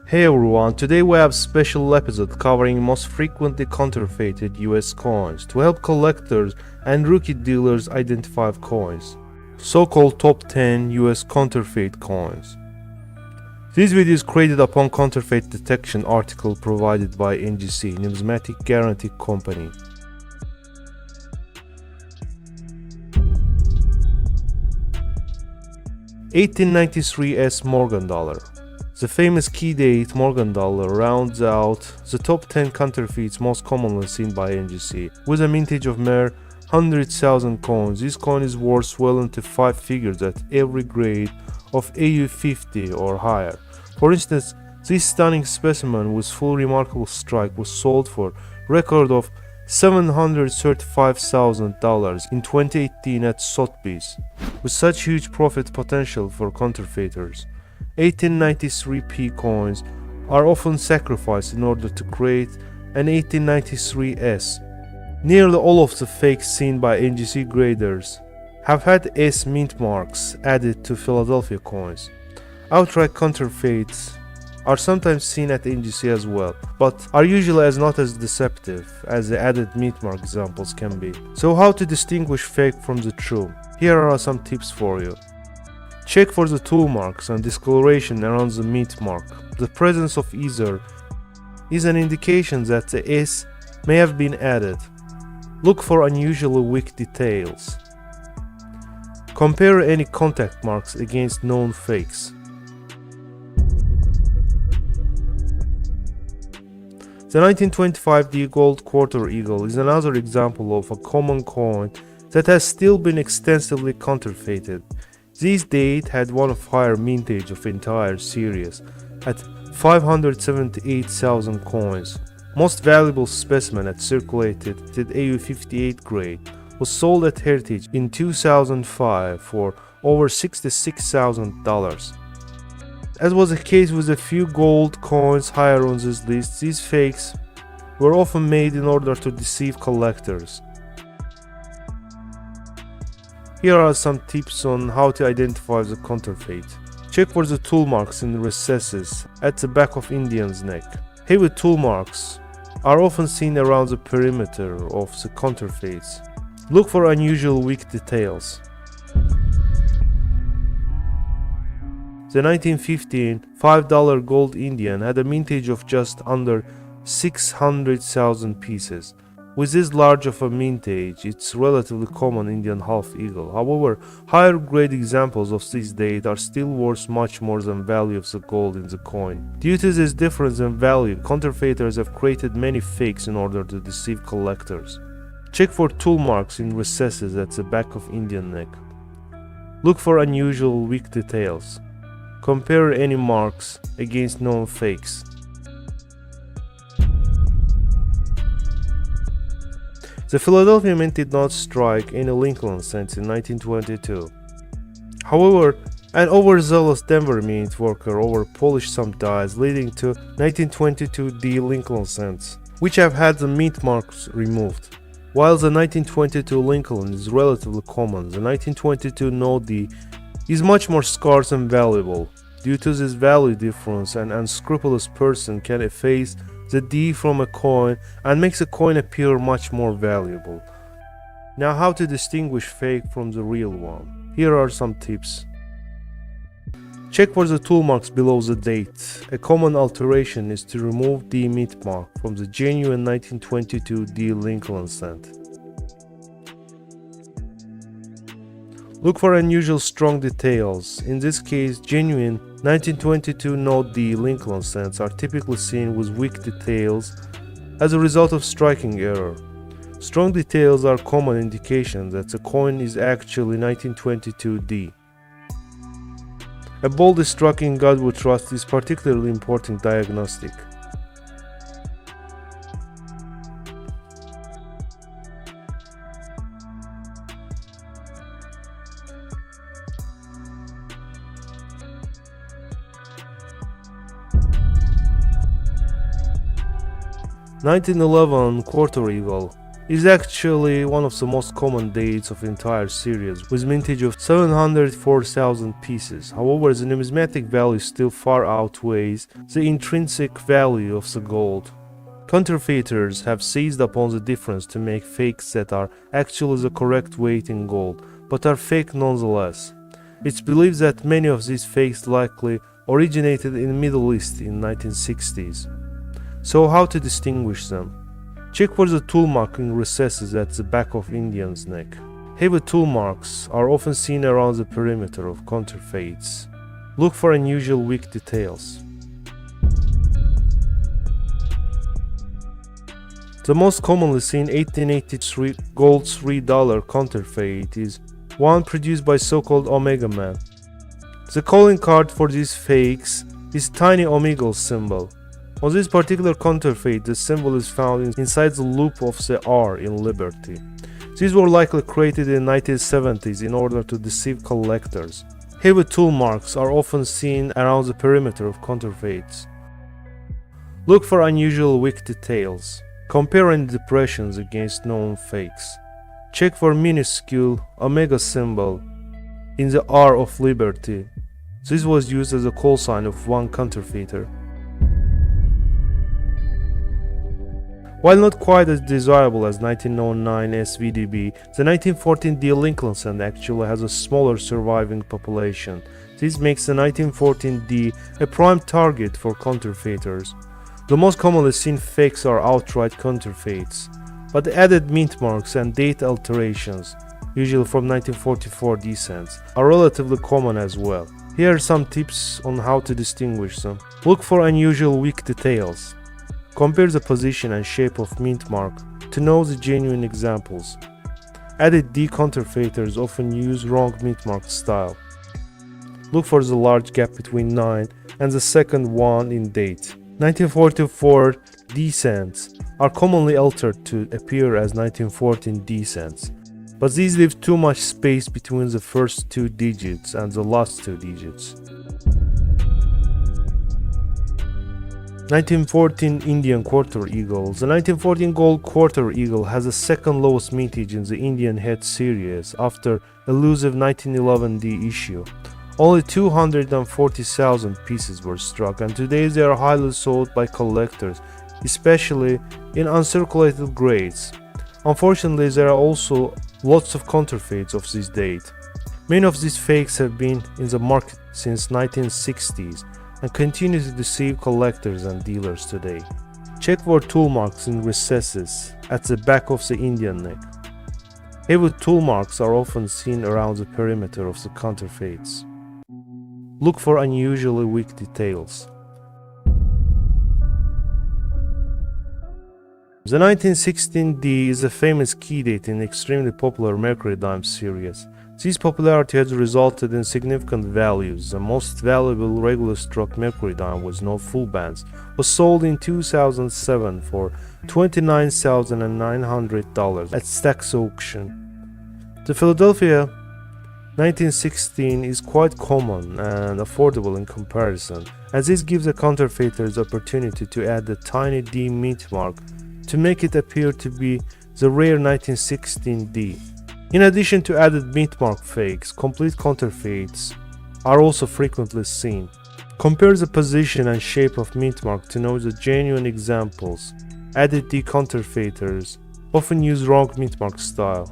Hey everyone, today we have a special episode covering most frequently counterfeited US coins to help collectors and rookie dealers identify coins, so-called top 10 US counterfeit coins. This video is created upon counterfeit detection article provided by NGC, Numismatic Guarantee Company. $1893 Morgan dollar. The famous key date Morgan dollar rounds out the top 10 counterfeits most commonly seen by NGC. With a mintage of mere 100,000 coins, this coin is worth well into 5 figures at every grade of AU50 or higher. For instance, this stunning specimen with full remarkable strike was sold for record of $735,000 in 2018 at Sotheby's. With such huge profit potential for counterfeiters, 1893p coins are often sacrificed in order to create an 1893S. Nearly all of the fakes seen by NGC graders have had S mint marks added to Philadelphia coins. Outright counterfeits are sometimes seen at NGC as well, but are usually not as deceptive as the added mint mark examples can be. So how to distinguish fake from the true? Here are some tips for you. Check for the tool marks and discoloration around the mint mark. The presence of either is an indication that the S may have been added. Look for unusually weak details. Compare any contact marks against known fakes. The 1925 D gold quarter eagle is another example of a common coin that has still been extensively counterfeited. This date had one of higher mintage of entire series at 578,000 coins. Most valuable specimen that circulated at AU58 grade was sold at Heritage in 2005 for over $66,000. As was the case with a few gold coins higher on this list, these fakes were often made in order to deceive collectors. Here are some tips on how to identify the counterfeit. Check for the tool marks in the recesses at the back of Indian's neck. Heavy tool marks are often seen around the perimeter of the counterfeits. Look for unusual weak details. The 1915 $5 gold Indian had a mintage of just under 600,000 pieces. With this large of a mintage, it's relatively common Indian half eagle. However, higher grade examples of this date are still worth much more than value of the gold in the coin. Due to this difference in value, counterfeiters have created many fakes in order to deceive collectors. Check for tool marks in recesses at the back of Indian neck. Look for unusual weak details. Compare any marks against known fakes. The Philadelphia Mint did not strike any Lincoln cents in 1922. However, an overzealous Denver Mint worker overpolished some dies, leading to 1922 D Lincoln cents, which have had the mint marks removed. While the 1922 Lincoln is relatively common, the 1922 No D is much more scarce and valuable. Due to this value difference, an unscrupulous person can efface the D from a coin and makes a coin appear much more valuable. Now, how to distinguish fake from the real one? Here are some tips. Check for the tool marks below the date. A common alteration is to remove D mint mark from the genuine 1922 D Lincoln cent. Look for unusual strong details. In this case, genuine 1922 No D Lincoln cents are typically seen with weak details as a result of striking error. Strong details are common indication that the coin is actually 1922 D. A boldly struck in God we trust is particularly important diagnostic. $1911 quarter eagle is actually one of the most common dates of the entire series, with mintage of 704,000 pieces. However, the numismatic value still far outweighs the intrinsic value of the gold. Counterfeiters have seized upon the difference to make fakes that are actually the correct weight in gold, but are fake nonetheless. It's believed that many of these fakes likely originated in the Middle East in the 1960s. So how to distinguish them? Check for the tool mark in recesses at the back of Indian's neck. Heavy tool marks are often seen around the perimeter of counterfeits. Look for unusual weak details. The most commonly seen 1883 gold $3 counterfeit is one produced by so-called Omega Man. The calling card for these fakes is tiny omegle symbol. On this particular counterfeit, the symbol is found inside the loop of the R in Liberty. These were likely created in the 1970s in order to deceive collectors. Heavy tool marks are often seen around the perimeter of counterfeits. Look for unusual weak details. Compare any depressions against known fakes. Check for minuscule omega symbol in the R of Liberty. This was used as a call sign of one counterfeiter. While not quite as desirable as 1909 SVDB, the 1914 D Lincoln cent actually has a smaller surviving population. This makes the 1914 D a prime target for counterfeiters. The most commonly seen fakes are outright counterfeits, but the added mint marks and date alterations, usually from 1944 D cents, are relatively common as well. Here are some tips on how to distinguish them. Look for unusual weak details. Compare the position and shape of mint mark to know the genuine examples. Added D counterfeiters often use wrong mint mark style. Look for the large gap between 9 and the second 1 in date. 1944 D cents are commonly altered to appear as 1914 D cents, but these leave too much space between the first two digits and the last two digits. 1914 Indian Quarter Eagle. The 1914 Gold Quarter Eagle has the second lowest mintage in the Indian Head series after elusive 1911 D issue. Only 240,000 pieces were struck, and today they are highly sought by collectors, especially in uncirculated grades. Unfortunately, there are also lots of counterfeits of this date. Many of these fakes have been in the market since 1960s and continue to deceive collectors and dealers today. Check for tool marks in recesses at the back of the Indian neck. Heavy tool marks are often seen around the perimeter of the counterfeits. Look for unusually weak details. The 1916 D is a famous key date in the extremely popular Mercury Dime series. This popularity has resulted in significant values. The most valuable regular stroke Mercury Dime with no full bands was sold in 2007 for $29,900 at Stack's auction. The Philadelphia 1916 is quite common and affordable in comparison, as this gives the counterfeiters the opportunity to add the tiny D mint mark to make it appear to be the rare 1916 D. In addition to added mint mark fakes, complete counterfeits are also frequently seen. Compare the position and shape of mint mark to know the genuine examples. Added D counterfeiters often use wrong mint mark style.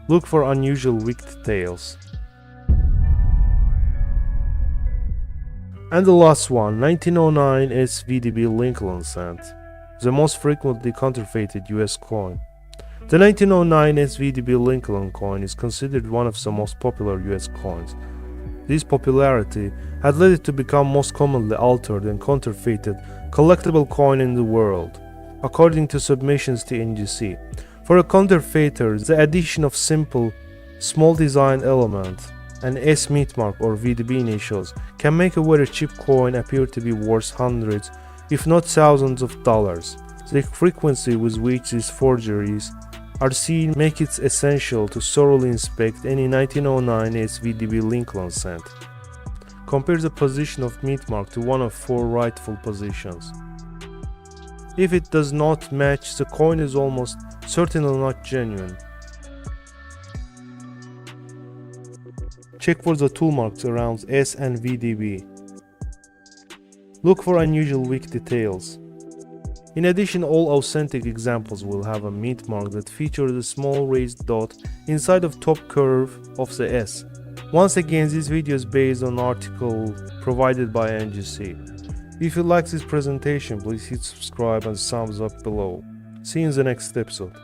Look for unusual weak details. And the last one, 1909 SVDB Lincoln cent, the most frequently counterfeited US coin. The 1909 SVDB Lincoln coin is considered one of the most popular US coins. This popularity had led it to become most commonly altered and counterfeited collectible coin in the world, according to submissions to NGC. For a counterfeiter, the addition of simple, small design element and S mint mark or VDB initials can make a very cheap coin appear to be worth hundreds, if not thousands of dollars. The frequency with which these forgeries are seen make it essential to thoroughly inspect any 1909 SVDB Lincoln cent. Compare the position of mint mark to one of four rightful positions. If it does not match, the coin is almost certainly not genuine. Check for the tool marks around S and VDB. Look for unusual weak details. In addition, all authentic examples will have a mint mark that features a small raised dot inside of top curve of the S. Once again, this video is based on an article provided by NGC. If you like this presentation, please hit subscribe and thumbs up below. See you in the next episode.